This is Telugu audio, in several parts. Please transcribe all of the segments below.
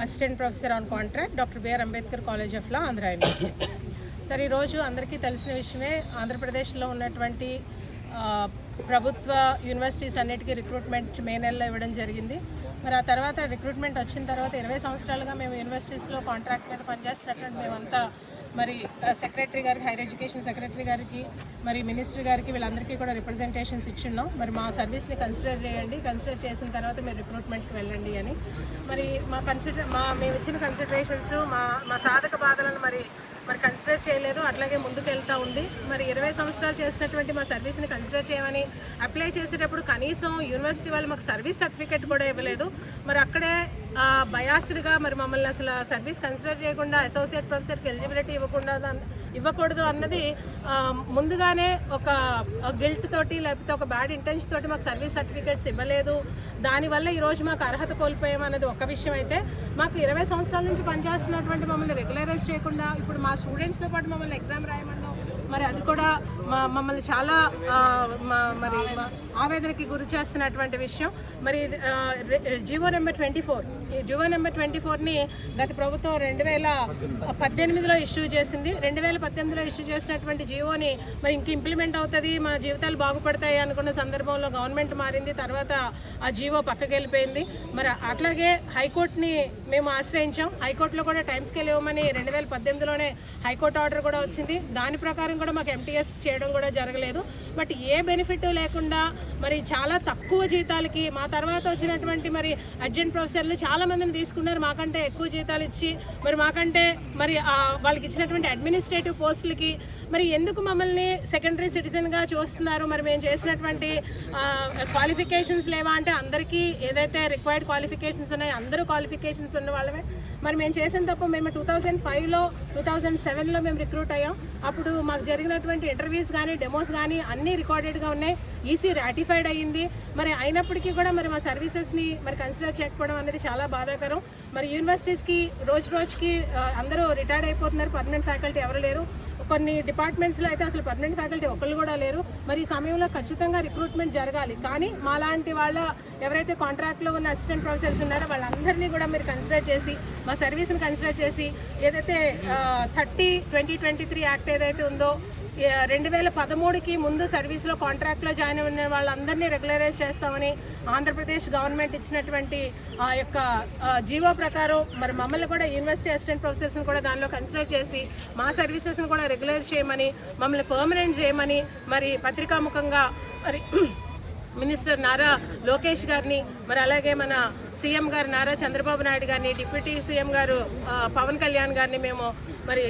Assistant professor on contract, doctor BR Ambedkar college of law, Andhra university. సరే, ఈరోజు అందరికీ తెలిసిన విషయమే, ఆంధ్రప్రదేశ్లో ఉన్నటువంటి ప్రభుత్వ యూనివర్సిటీస్ అన్నిటికీ రిక్రూట్మెంట్ మే నెలలో ఇవ్వడం జరిగింది. మరి ఆ తర్వాత రిక్రూట్మెంట్ వచ్చిన తర్వాత 20 సంవత్సరాలుగా మేము యూనివర్సిటీస్లో కాంట్రాక్ట్ మీద పనిచేస్తున్నటువంటి మేమంతా మరి సెక్రటరీ గారికి, హైయర్ ఎడ్యుకేషన్ సెక్రటరీ గారికి, మరి మినిస్టర్ గారికి, వీళ్ళందరికీ కూడా రిప్రజెంటేషన్స్ ఇచ్చున్నాం. మరి మా సర్వీస్ని కన్సిడర్ చేయండి, కన్సిడర్ చేసిన తర్వాత మీరు రిక్రూట్మెంట్కి వెళ్ళండి అని. మరి మేము ఇచ్చిన కన్సిడరేషన్స్ మా సాధక బాధలను మరి కన్సిడర్ చేయలేదు, అట్లాగే ముందుకు వెళ్తూ ఉంది. మరి 20 సంవత్సరాలు చేసినటువంటి మా సర్వీస్ని కన్సిడర్ చేయమని అప్లై చేసేటప్పుడు కనీసం యూనివర్సిటీ వాళ్ళు మాకు సర్వీస్ సర్టిఫికేట్ కూడా ఇవ్వలేదు. మరి అక్కడే బయాస్డ్గా మరి మమ్మల్ని అసలు సర్వీస్ కన్సిడర్ చేయకుండా అసోసియేట్ ప్రొఫెసర్కి ఎలిజిబిలిటీ ఇవ్వకూడదు అన్నది ముందుగానే ఒక గిల్ట్ తోటి, లేకపోతే ఒక బ్యాడ్ ఇంటెన్షన్ తోటి మాకు సర్వీస్ సర్టిఫికేట్స్ ఇవ్వలేదు. దానివల్ల ఈరోజు మాకు అర్హత కోల్పోయామన్నది ఒక విషయం. అయితే మాకు 20 సంవత్సరాల నుంచి పనిచేస్తున్నటువంటి మమ్మల్ని రెగ్యులరైజ్ చేయకుండా ఇప్పుడు మా స్టూడెంట్స్తో పాటు మమ్మల్ని ఎగ్జామ్ రాయమన్నాం. మరి అది కూడా మమ్మల్ని చాలా మరి ఆవేదనకి గురి చేస్తున్నటువంటి విషయం. మరి జీవో నెంబర్ 24, ఈ జీవో నెంబర్ 24ని గత ప్రభుత్వం 2018లో ఇష్యూ చేసింది. 2018లో ఇష్యూ చేసినటువంటి జీవోని మరి ఇంక ఇంప్లిమెంట్ అవుతుంది, మా జీవితాలు బాగుపడతాయి అనుకున్న సందర్భంలో గవర్నమెంట్ మారింది. తర్వాత ఆ జీవో పక్కకి వెళ్ళిపోయింది. మరి అట్లాగే హైకోర్టుని మేము ఆశ్రయించాం. హైకోర్టులో కూడా టైం స్కేల్ ఇవ్వమని 2018లోనే హైకోర్టు ఆర్డర్ కూడా వచ్చింది. దాని ప్రకారం కూడా మాకు ఎంటీఎస్ చేయడం కూడా జరగలేదు. బట్ ఏ బెనిఫిట్ లేకుండా మరి చాలా తక్కువ జీతాలకి మా తర్వాత వచ్చినటువంటి మరి అడ్జంట్ ప్రొఫెసర్లు చాలా మందిని తీసుకున్నారు, మాకంటే ఎక్కువ జీతాలు ఇచ్చి. మరి మాకంటే మరి వాళ్ళకి ఇచ్చినటువంటి అడ్మినిస్ట్రేటివ్ పోస్టులకి మరి ఎందుకు మమ్మల్ని సెకండరీ సిటిజన్గా చూస్తున్నారు? మరి మేము చేసినటువంటి క్వాలిఫికేషన్స్ లేవా అంటే అందరికీ ఏదైతే రిక్వైర్డ్ క్వాలిఫికేషన్స్ ఉన్నాయో అందరూ క్వాలిఫికేషన్స్ ఉన్న వాళ్ళమే. మరి మేము చేసిన తప్ప మేము 2005లో 2007లో మేము రిక్రూట్ అయ్యాం. అప్పుడు మాకు జరిగినటువంటి ఇంటర్వ్యూస్ కానీ డెమోస్ కానీ అన్నీ రికార్డెడ్గా ఉన్నాయి. ఈసీ రాటిఫైడ్ అయ్యింది. మరి అయినప్పటికీ కూడా మరి మా సర్వీసెస్ని మరి కన్సిడర్ చేయకపోవడం అనేది చాలా బాధాకరం. మరి యూనివర్సిటీస్కి రోజుకి అందరూ రిటైర్డ్ అయిపోతున్నారు, పర్మనెంట్ ఫ్యాకల్టీ ఎవరు లేరు. కొన్ని డిపార్ట్మెంట్స్లో అయితే అసలు పర్మనెంట్ ఫ్యాకల్టీ ఒకళ్ళు కూడా లేరు. మరి ఈ సమయంలో ఖచ్చితంగా రిక్రూట్మెంట్ జరగాలి. కానీ మాలాంటి వాళ్ళ ఎవరైతే కాంట్రాక్ట్లో ఉన్న అసిస్టెంట్ ప్రొఫెసర్స్ ఉన్నారో వాళ్ళందరినీ కూడా మీరు కన్సిడర్ చేసి మా సర్వీస్ని కన్సిడర్ చేసి ఏదైతే 30/2023 యాక్ట్ ఏదైతే ఉందో 2013కి ముందు సర్వీస్లో కాంట్రాక్ట్లో జాయిన్ అయిన వాళ్ళందరినీ రెగ్యులరైజ్ చేస్తామని ఆంధ్రప్రదేశ్ గవర్నమెంట్ ఇచ్చినటువంటి ఆ యొక్క జీవో ప్రకారం మరి మమ్మల్ని కూడా యూనివర్సిటీ అసిస్టెంట్ ప్రొఫెసర్స్ని కూడా దానిలో కన్సిడర్ చేసి మా సర్వీసెస్ని కూడా రెగ్యులరైజ్ చేయమని, మమ్మల్ని పర్మనెంట్ చేయమని మరి పత్రికాముఖంగా మరి మినిస్టర్ నారా లోకేష్ గారిని, మరి అలాగే మన సీఎం గారు నారా చంద్రబాబు నాయుడు గారిని, డిప్యూటీ సీఎం గారు పవన్ కళ్యాణ్ గారిని మేము మరి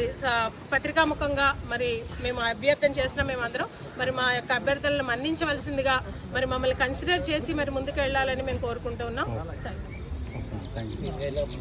పత్రికాముఖంగా మరి మేము అభ్యర్థన చేసినాం. మేమందరం మరి మా యొక్క అభ్యర్థనలను మన్నించవలసిందిగా మరి మమ్మల్ని కన్సిడర్ చేసి మరి ముందుకు వెళ్ళాలని మేము కోరుకుంటూ ఉన్నాం.